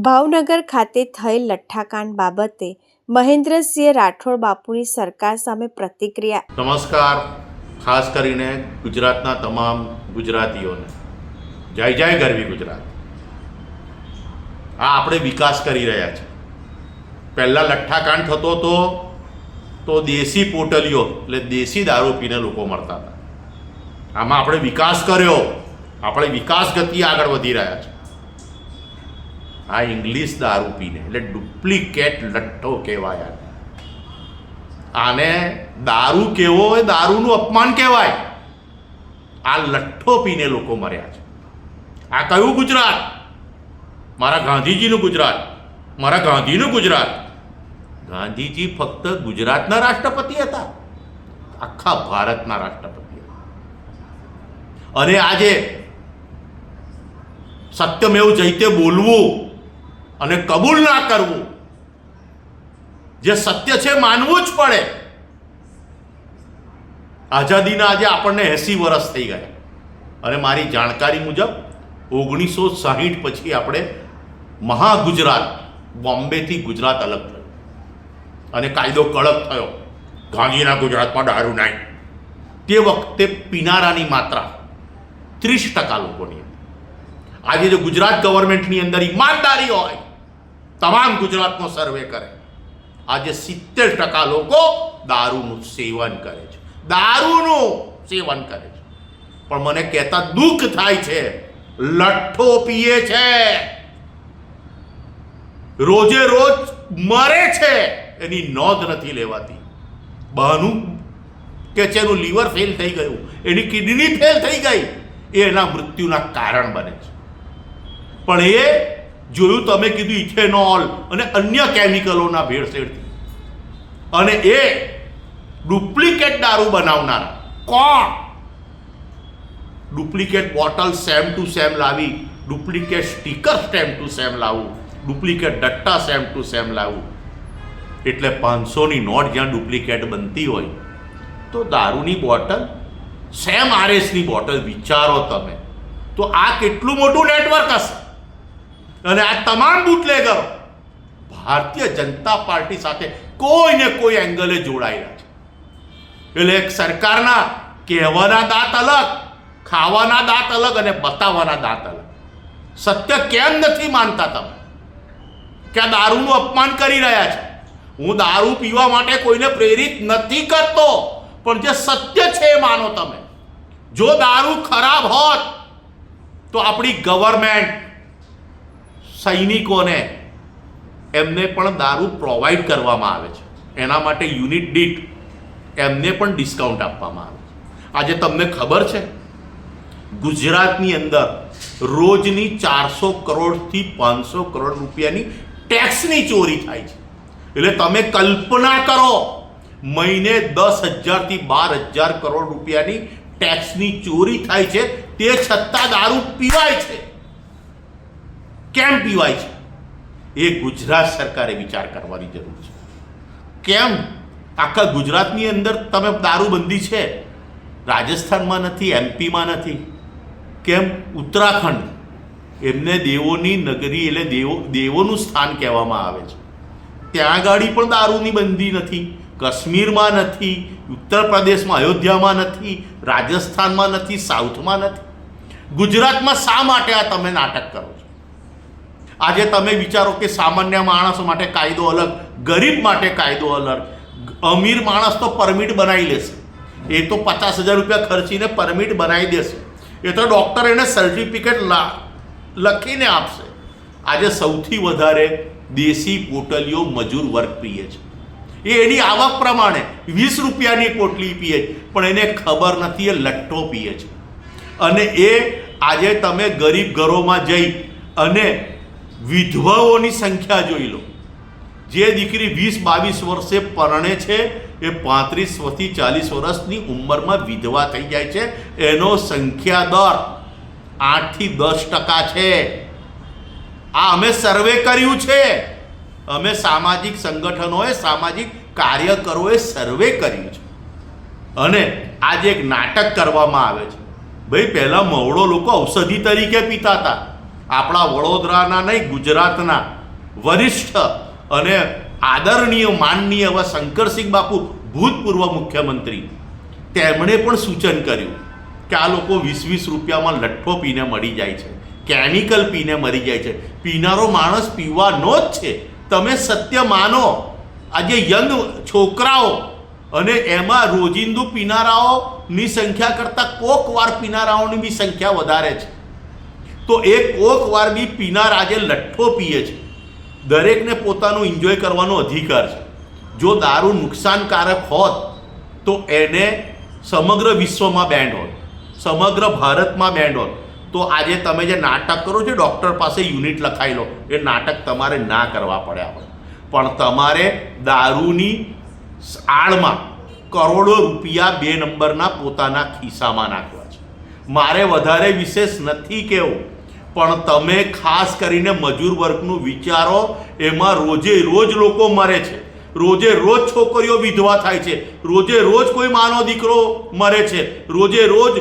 ભાવનગર ખાતે થયેલ લઠ્ઠાકાંડ બાબતે મહેન્દ્રસિંહ રાઠોડ બાપુની સરકાર સામે પ્રતિક્રિયા. નમસ્કાર. ખાસ કરીને ગુજરાતના તમામ ગુજરાતીઓને જય જય ગરવી ગુજરાત. આ આપણે વિકાસ કરી રહ્યા છે. પહેલાં લઠ્ઠાકાંડ થતો હતો તો દેશી પોટલીઓ એટલે દેશી દારૂ પીને લોકો મરતા હતા. આમાં આપણે વિકાસ કર્યો, આપણે વિકાસ ગતિ આગળ વધી રહ્યા છે. આ ઇંગ્લિશ દારૂ પીને એટલે ડુપ્લિકેટ લઠ્ઠો કહેવાય. આને દારૂ કેવો હોય, દારૂનું અપમાન કહેવાય. આ લઠ્ઠો પીને લોકો મર્યા છે. આ કયું ગુજરાત? મારા ગાંધીજીનું ગુજરાત, મારા ગાંધીનું ગુજરાત. ગાંધીજી ફક્ત ગુજરાતના રાષ્ટ્રપતિ હતા, આખા ભારતના રાષ્ટ્રપતિ હતા. અને આજે સત્યમેવ જયતે બોલવું અને કબૂલ ના કરવું, જે સત્ય છે માનવું જ પડે. આઝાદીના આજે આપણને 80 વર્ષ થઈ ગયા અને મારી જાણકારી મુજબ 1960 પછી આપણે મહાગુજરાત, બોમ્બેથી ગુજરાત અલગ થયું અને કાયદો કડક થયો. ગાંધીના ગુજરાતમાં દારૂ નહીં. તે વખતે પીનારાની માત્રા 30% લોકોની. આજે જો ગુજરાત ગવર્મેન્ટની અંદર ઈમાનદારી હોય, તમામ ગુજરાતનો સર્વે કરે, આજે 70% લોકો દારૂનું સેવન કરે છે. દારૂનું સેવન કરે છે. પણ મને કહેતા દુઃખ થાય છે, લઠ્ઠો પીએ છે, રોજે રોજ મરે છે, એની નોંધ નથી લેવાતી. બહાનું કે છે એનું લીવર ફેલ થઈ ગયું, એની કિડની ફેલ થઈ ગઈ, એ એના મૃત્યુના કારણ બને છે. પણ એ જોયું, તમે કીધું ઇથેનોલ અને અન્ય કેમિકલોના ભેળસેળથી. અને એ ડુપ્લિકેટ દારૂ બનાવનાર કોણ? Duplicate bottle same to same લાવી, duplicate sticker same to same લાવવું, ડુપ્લિકેટ ડટ્ટા સેમ ટુ સેમ લાવવું. એટલે 500ની નોટ જ્યાં ડુપ્લિકેટ બનતી હોય તો દારૂની બોટલ સેમ આરએસની બોટલ. વિચારો તમે તો આ કેટલું મોટું નેટવર્ક હશે. અને આ તમામ બુટલેગરો ભારતીય જનતા પાર્ટી સાથે કોઈને કોઈ એંગલે જોડાયેલા છે. એટલે એક સરકારના કહેવાના દાંત અલગ, ખાવાના દાંત અલગ અને બતાવવાના દાંત અલગ. સત્ય કેમ નથી માનતા તમે કે આ દારૂનું અપમાન કરી રહ્યા છે? હું દારૂ પીવા માટે કોઈને પ્રેરિત નથી કરતો, પણ જે સત્ય છે એ માનો તમે. જો દારૂ ખરાબ હોત તો આપણી ગવર્મેન્ટ સૈનિકોને એમને પણ દારૂ પ્રોવાઈડ કરવામાં આવે છે. એના માટે યુનિટ દીઠ એમને પણ ડિસ્કાઉન્ટ આપવામાં આવે છે. આજે તમને ખબર છે, ગુજરાતની અંદર રોજની 400 કરોડથી 500 કરોડ રૂપિયાની ટેક્સની ચોરી થાય છે. એટલે તમે કલ્પના કરો, મહિને 10,000થી 12,000 કરોડ રૂપિયાની ટેક્સની ચોરી થાય છે. તે છતાં દારૂ પીવાય છે. કેમ પીવાય છે? એ ગુજરાત સરકારે વિચાર કરવાની જરૂર છે. કેમ આખા ગુજરાતની અંદર તમે દારૂબંધી છે, રાજસ્થાનમાં નથી, એમપીમાં નથી? કેમ ઉત્તરાખંડ, એમને દેવોની નગરી એટલે દેવોનું સ્થાન કહેવામાં આવે છે, ત્યાં ગાડી પણ દારૂની બંધી નથી. કાશ્મીરમાં નથી, ઉત્તર પ્રદેશમાં અયોધ્યામાં નથી, રાજસ્થાનમાં નથી, સાઉથમાં નથી. ગુજરાતમાં શા માટે આ તમે નાટક કરો છો? આજે તમે વિચારો કે સામાન્ય માણસો માટે કાયદો અલગ, ગરીબ માટે કાયદો અલગ. અમીર માણસ તો પરમિટ બનાવી લેશે, એ તો 50,000 રૂપિયા ખર્ચીને પરમિટ બનાવી દેશે. એ તો ડૉક્ટર એને સર્ટિફિકેટ લખીને આપશે. આજે સૌથી વધારે દેશી પોટલીઓ મજૂર વર્ગ પીએ છે. એ એની આવક પ્રમાણે 20 રૂપિયાની પોટલી પીએ છે, પણ એને ખબર નથી એ લઠ્ઠો પીએ છે. અને એ આજે તમે ગરીબ ઘરોમાં જઈ અને વિધવાઓની સંખ્યા જોઈ લો. જે દીકરી 20-22 વર્ષે પરણે છે, એ 35થી 40 વર્ષની ઉંમરમાં વિધવા થઈ જાય છે. એનો સંખ્યા દર 8થી 10% છે. આ અમે સર્વે કર્યું છે. અમે સામાજિક સંગઠનોએ, સામાજિક કાર્યકરોએ સર્વે કર્યું છે. અને આજે એક નાટક કરવામાં આવે છે. ભાઈ, પહેલાં મવડો લોકો ઔષધિ તરીકે પીતા હતા, આપણા વડોદરાના નહીં, ગુજરાતના વરિષ્ઠ અને આદરણીય માનનીય એવા શંકરસિંહ બાપુ, ભૂતપૂર્વ મુખ્યમંત્રી, તેમણે પણ સૂચન કર્યું કે આ લોકો 20-20 રૂપિયામાં લઠ્ઠો પીને મરી જાય છે, કેમિકલ પીને મરી જાય છે. પીનારો માણસ પીવાનો જ છે. તમે સત્ય માનો. આજે યંગ છોકરાઓ અને એમાં રોજિંદુ પીનારાઓની સંખ્યા કરતાં કોકવાર પીનારાઓની બી સંખ્યા વધારે છે. તો એ કોકવાર બી પીનાર આજે લઠ્ઠો પીએ છે. દરેકને પોતાનું એન્જોય કરવાનો અધિકાર છે. જો દારૂ નુકસાનકારક હોત તો એને સમગ્ર વિશ્વમાં બેન્ડ હોત, સમગ્ર ભારતમાં બેન્ડ હોત. તો આજે તમે જે નાટક કરો છો, ડૉક્ટર પાસે યુનિટ લખાઈ લો, એ નાટક તમારે ના કરવા પડ્યા હોય. પણ તમારે દારૂની આડમાં કરોડો રૂપિયા 2 નંબરના પોતાના ખિસ્સામાં નાખવા છે. મારે વધારે વિશેષ નથી કહેવું, પણ તમે ખાસ કરીને મજૂર વર્ગનું વિચારો. એમાં રોજે રોજ લોકો મરે છે, રોજે રોજ છોકરીઓ વિધવા થાય છે, રોજે રોજ કોઈ માનો દીકરો મરે છે, રોજે રોજ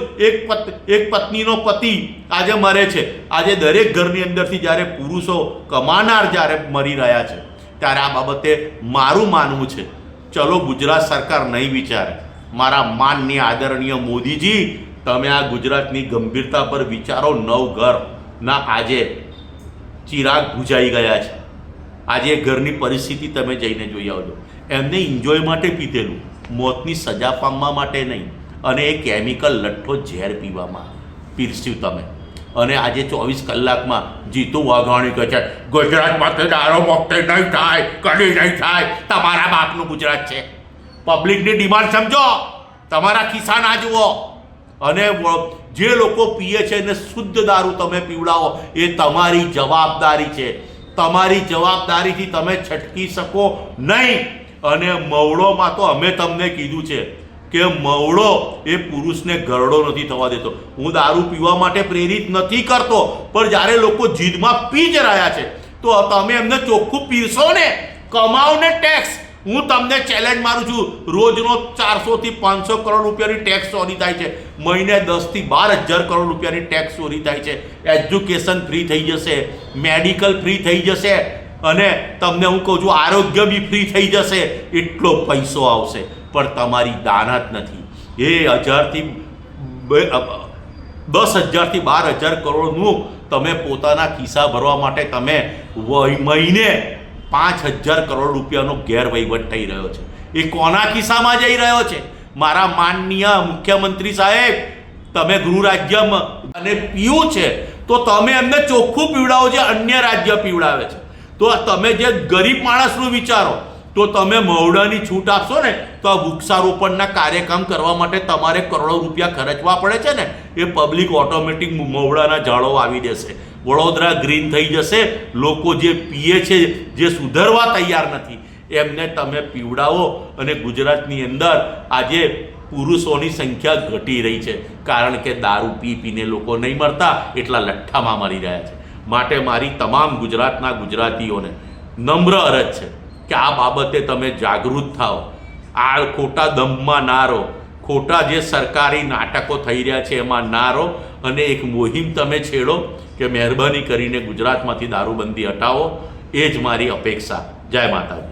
એક પત્નીનો પતિ આજે મરે છે. આજે દરેક ઘરની અંદરથી જ્યારે પુરુષો કમાનાર જ્યારે મરી રહ્યા છે, ત્યારે આ બાબતે મારું માનવું છે, ચલો ગુજરાત સરકાર નહીં વિચારે. મારા માનનીય આદરણીય મોદીજી, તમે આ ગુજરાતની ગંભીરતા પર વિચારો. 9 ઘરના આજે ચિરાગ બુઝાઈ ગયા છે. આજે ઘરની પરિસ્થિતિ તમે જઈને જોઈ આવજો. એમને એન્જોય માટે પીધેલું, મોતની સજા પામવા માટે નહીં. અને એ કેમિકલ લઠ્ઠો ઝેર પીવામાં પીરસ્યું તમે. અને આજે 24 કલાકમાં જીતુ વાઘાણી કહે છે ગુજરાતમાંથી દારૂ મુક્ત નહીં થાય, કદી નહીં થાય. તમારા બાપનું ગુજરાત છે. પબ્લિકની ડિમાન્ડ સમજો, તમારા ખિસ્સા ના જુઓ. અને જે લોકો પીએ છે એને શુદ્ધ દારૂ તમે પીવડાવો, એ તમારી જવાબદારી છે. તમારી જવાબદારીથી તમે છટકી શકો નહીં. અને મવડોમાં તો અમે તમને કીધું છે કે મવડો એ પુરુષને ગરડો નથી થવા દેતો. હું દારૂ પીવા માટે પ્રેરિત નથી કરતો, પણ જ્યારે લોકો જીદમાં પી જ રહ્યા છે તો તમે એમને ચોખ્ખું પીરશો ને. કમાઓ ને ટેક્સ. હું તમને ચેલેન્જ મારું છું, રોજનો 400 થી 500 કરોડ રૂપિયાની ટેક્સ ચોરી થાય છે. મહિને 10 થી 12 હજાર કરોડ રૂપિયાની ટેક્સ ચોરી થાય છે. એજ્યુકેશન ફ્રી થઈ જશે, મેડિકલ ફ્રી થઈ જશે, અને તમને હું કહું છું આરોગ્ય બી ફ્રી થઈ જશે. એટલો પૈસો આવશે, પણ તમારી દાનત નથી. એ 10,000 થી 12,000 કરોડનું તમે પોતાના ખિસ્સા ભરવા માટે તમે મહિને 5,000 કરોડ રૂપિયાનો ગેરવહીવટ થઈ રહ્યો છે. એ કોના ખિસ્સામાં જઈ રહ્યો છે? મારા માનનીય મુખ્યમંત્રી સાહેબ, તમે ગૃહ રાજ્યમાં અને પીવું છે તો તમે એમને ચોખ્ખું પીવડાવો, જે અન્ય રાજ્ય પીવડાવે છે. તો તમે જે ગરીબ માણસનું વિચારો. તો તમે મવડાની છૂટ આપશો ને તો આ વૃક્ષારોપણના કાર્યક્રમ કરવા માટે તમારે કરોડો રૂપિયા ખર્ચવા પડે છે ને, એ પબ્લિક ઓટોમેટિક મવડાના ઝાડો આવી દેશે. વડોદરા ગ્રીન થઈ જશે. લોકો જે પીએ છે, જે સુધરવા તૈયાર નથી, એમને તમે પીવડાવો. અને ગુજરાતની અંદર આજે પુરુષોની સંખ્યા ઘટી રહી છે, કારણ કે દારૂ પીને લોકો નહીં મરતા, એટલા લઠ્ઠામાં મરી રહ્યા છે. માટે મારી તમામ ગુજરાતના ગુજરાતીઓને નમ્ર અરજ છે કે આ બાબતે તમે જાગૃત થાઓ. આ ખોટા દમમાં ના રહો, ખોટા જે સરકારી નાટકો થઈ રહ્યા છે એમાં ના રહો. અને એક મુહિમ તમે છેડો કે મહેરબાની કરીને ગુજરાતમાંથી દારૂબંધી હટાવો. એ જ મારી અપેક્ષા. જય માતાજી.